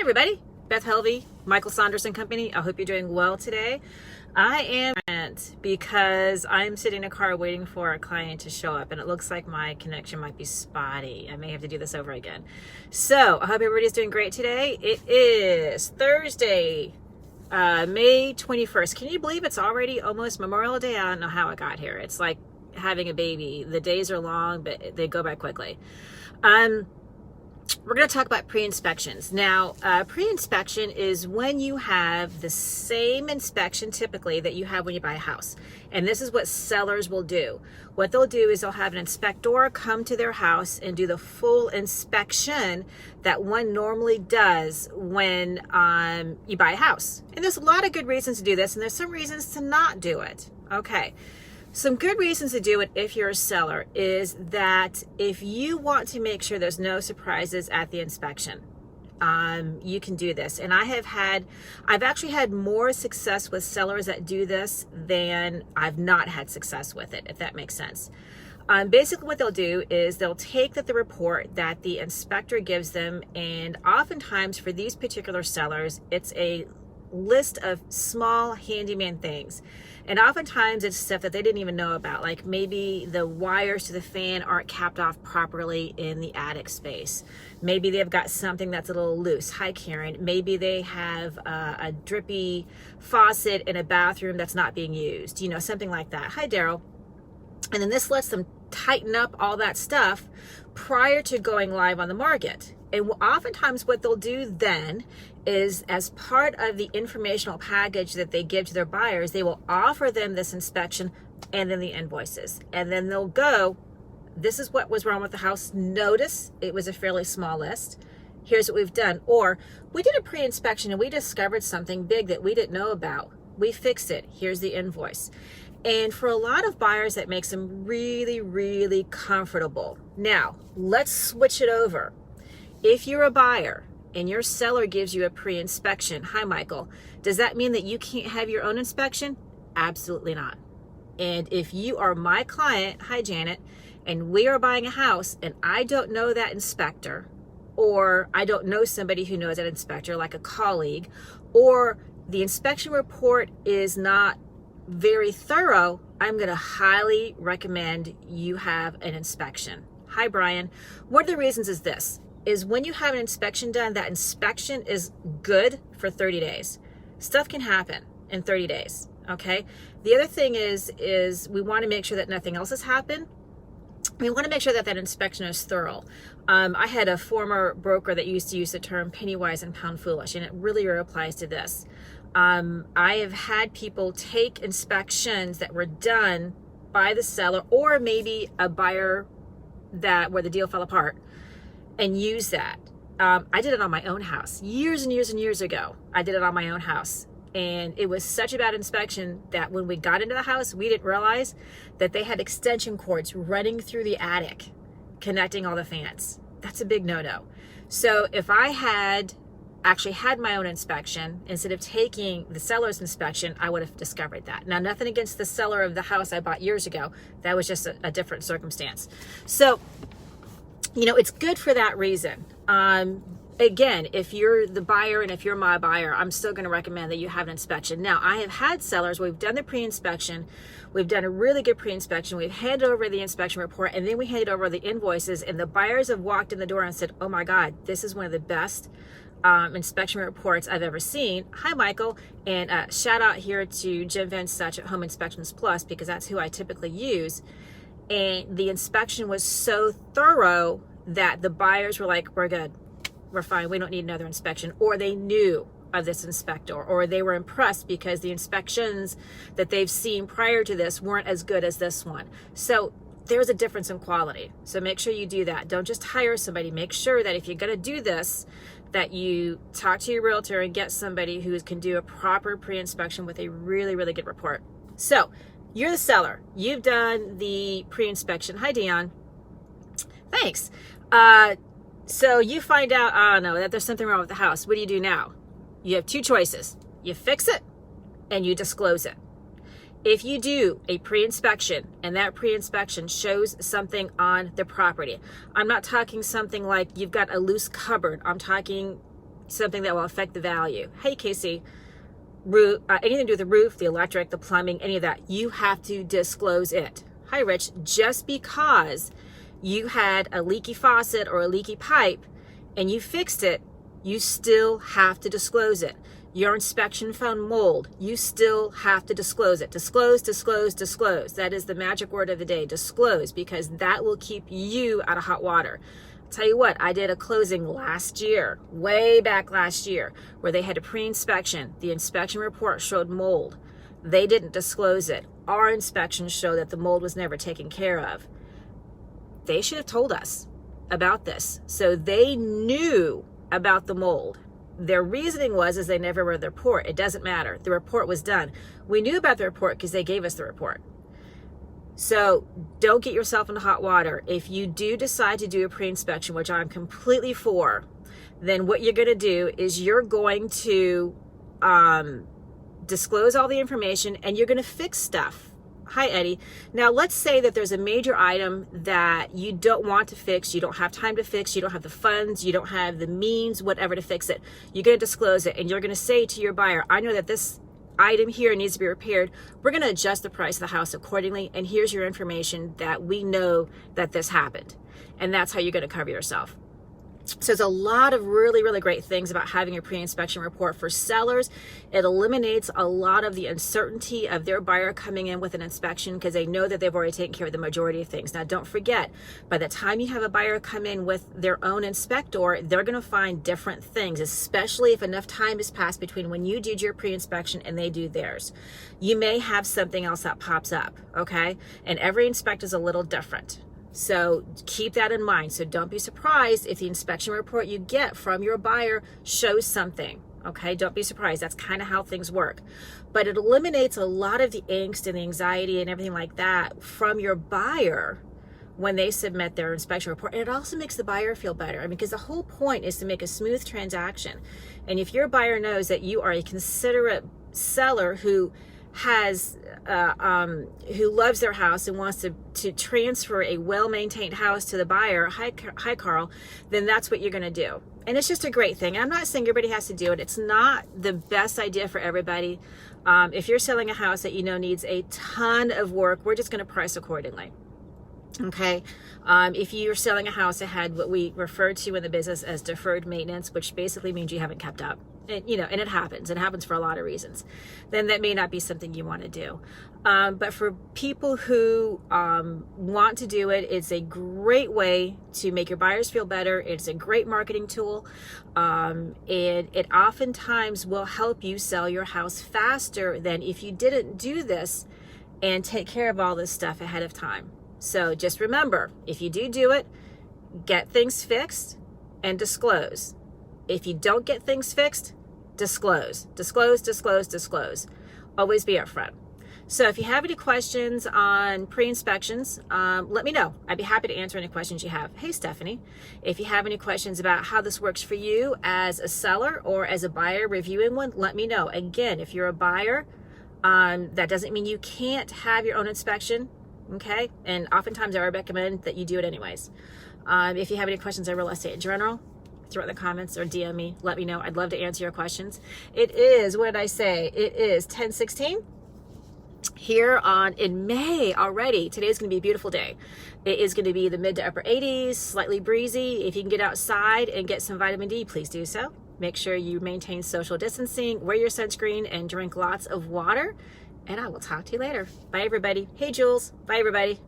everybody, Beth Helvey, Michael Saunders and Company. I hope you're doing well today. I am because I'm sitting in a car waiting for a client to show up and it looks like my connection might be spotty. I may have to do this over again. So I hope everybody's doing great today. It is Thursday, May 21st. Can you believe it's already almost Memorial Day? I don't know how it got here. It's like having a baby. The days are long, but they go by quickly. We're going to talk about pre-inspections. Now, pre-inspection is when you have the same inspection typically that you have when you buy a house. And this is what sellers will do. What they'll do is they'll have an inspector come to their house and do the full inspection that one normally does when you buy a house. And there's a lot of good reasons to do this, and there's some reasons to not do it. Okay. Some good reasons to do it if you're a seller is that if you want to make sure there's no surprises at the inspection, you can do this. And I've actually had more success with sellers that do this than I've not had success with it, if that makes sense. Basically what they'll do is they'll take the report that the inspector gives them, and oftentimes for these particular sellers, it's a list of small handyman things. And oftentimes it's stuff that they didn't even know about, like maybe the wires to the fan aren't capped off properly in the attic space. Maybe they've got something that's a little loose. Hi, Karen. Maybe they have a drippy faucet in a bathroom that's not being used, something like that. Hi, Daryl. And then this lets them tighten up all that stuff prior to going live on the market. And oftentimes what they'll do then is, as part of the informational package that they give to their buyers, they will offer them this inspection and then the invoices. And then they'll go, this is what was wrong with the house. Notice it was a fairly small list. Here's what we've done. Or we did a pre-inspection and we discovered something big that we didn't know about. We fixed it. Here's the invoice. And for a lot of buyers, that makes them really, really comfortable. Now, let's switch it over. If you're a buyer and your seller gives you a pre-inspection, hi, Michael, does that mean that you can't have your own inspection? Absolutely not. And if you are my client, hi, Janet, and we are buying a house and I don't know that inspector, or I don't know somebody who knows that inspector, like a colleague, or the inspection report is not very thorough, I'm going to highly recommend you have an inspection. Hi, Brian. One of the reasons is this. Is when you have an inspection done, that inspection is good for 30 days. Stuff can happen in 30 days, okay? The other thing is we want to make sure that nothing else has happened. We want to make sure that that inspection is thorough. I had a former broker that used to use the term penny wise and pound foolish, and it really applies to this. I have had people take inspections that were done by the seller or maybe a buyer where the deal fell apart, and use that. I did it on my own house years and years and years ago. I did it on my own house, and it was such a bad inspection that when we got into the house, we didn't realize that they had extension cords running through the attic connecting all the fans. That's a big no-no. So if I had actually had my own inspection instead of taking the seller's inspection, I would have discovered that. Now, nothing against the seller of the house I bought years ago. That was just a different circumstance. So it's good for that reason. Again, if you're the buyer and if you're my buyer, I'm still going to recommend that you have an inspection. Now, I have had sellers where we've done the pre-inspection. We've done a really good pre-inspection. We've handed over the inspection report, and then we handed over the invoices, and the buyers have walked in the door and said, oh my God, this is one of the best inspection reports I've ever seen. Hi, Michael. And shout out here to Jim Van Stutch at Home Inspections Plus, because that's who I typically use. And the inspection was so thorough that the buyers were like, we're good, we're fine, we don't need another inspection. Or they knew of this inspector, or they were impressed because the inspections that they've seen prior to this weren't as good as this one. So there's a difference in quality. So make sure you do that. Don't just hire somebody. Make sure that if you're going to do this, that you talk to your realtor and get somebody who can do a proper pre-inspection with a really, really good report. So you're the seller. You've done the pre-inspection. Hi, Dion. Thanks. So you find out, that there's something wrong with the house. What do you do now? You have two choices. You fix it and you disclose it. If you do a pre-inspection and that pre-inspection shows something on the property, I'm not talking something like you've got a loose cupboard. I'm talking something that will affect the value. Hey, Casey, roof, anything to do with the roof, the electric, the plumbing, any of that, you have to disclose it. Hi, Rich. Just because you had a leaky faucet or a leaky pipe and you fixed it, you still have to disclose it. Your inspection found mold, you still have to disclose it. Disclose, disclose, disclose. That is the magic word of the day, disclose, because that will keep you out of hot water. I'll tell you what, I did a closing last year, way back last year, where they had a pre-inspection. The inspection report showed mold. They didn't disclose it. Our inspection showed that the mold was never taken care of. They should have told us about this. So they knew about the mold. Their reasoning is they never read the report. It doesn't matter. The report was done. We knew about the report because they gave us the report. So don't get yourself into hot water. If you do decide to do a pre-inspection, which I'm completely for, then what you're going to do is you're going to disclose all the information and you're going to fix stuff. Hi, Eddie. Now, let's say that there's a major item that you don't want to fix, you don't have time to fix, you don't have the funds, you don't have the means, whatever, to fix it. You're going to disclose it and you're going to say to your buyer, I know that this item here needs to be repaired. We're going to adjust the price of the house accordingly, and here's your information that we know that this happened. And that's how you're going to cover yourself. So there's a lot of really, really great things about having a pre-inspection report for sellers. It eliminates a lot of the uncertainty of their buyer coming in with an inspection because they know that they've already taken care of the majority of things. Now, don't forget, by the time you have a buyer come in with their own inspector, they're going to find different things, especially if enough time has passed between when you did your pre-inspection and they do theirs. You may have something else that pops up, okay? And every inspector is a little different. So keep that in mind. So don't be surprised if the inspection report you get from your buyer shows something. Okay, don't be surprised. That's kind of how things work. But it eliminates a lot of the angst and the anxiety and everything like that from your buyer when they submit their inspection report. And it also makes the buyer feel better. I mean, because the whole point is to make a smooth transaction. And if your buyer knows that you are a considerate seller who has who loves their house and wants to transfer a well-maintained house to the buyer, hi Carl, then that's what you're going to do. And it's just a great thing. I'm not saying everybody has to do it. It's not the best idea for everybody. If you're selling a house that you know needs a ton of work, we're just going to price accordingly. Okay. If you're selling a house that had what we refer to in the business as deferred maintenance, which basically means you haven't kept up, and it happens for a lot of reasons, then that may not be something you want to do. But for people who want to do it, it's a great way to make your buyers feel better. It's a great marketing tool. And it oftentimes will help you sell your house faster than if you didn't do this and take care of all this stuff ahead of time. So just remember, if you do it, get things fixed and disclose. If you don't get things fixed, disclose. Disclose, disclose, disclose. Always be upfront. So if you have any questions on pre-inspections, let me know. I'd be happy to answer any questions you have. Hey, Stephanie, if you have any questions about how this works for you as a seller or as a buyer reviewing one, let me know. Again, if you're a buyer, that doesn't mean you can't have your own inspection. Okay, and oftentimes I recommend that you do it anyways. If you have any questions on real estate in general, throw it in the comments or DM me. Let me know. I'd love to answer your questions. It is, what did I say? It is 10/16 here in May already. Today's going to be a beautiful day. It is going to be the mid to upper 80s, slightly breezy. If you can get outside and get some vitamin D, please do so. Make sure you maintain social distancing, wear your sunscreen, and drink lots of water. And I will talk to you later. Bye, everybody. Hey, Jules. Bye, everybody.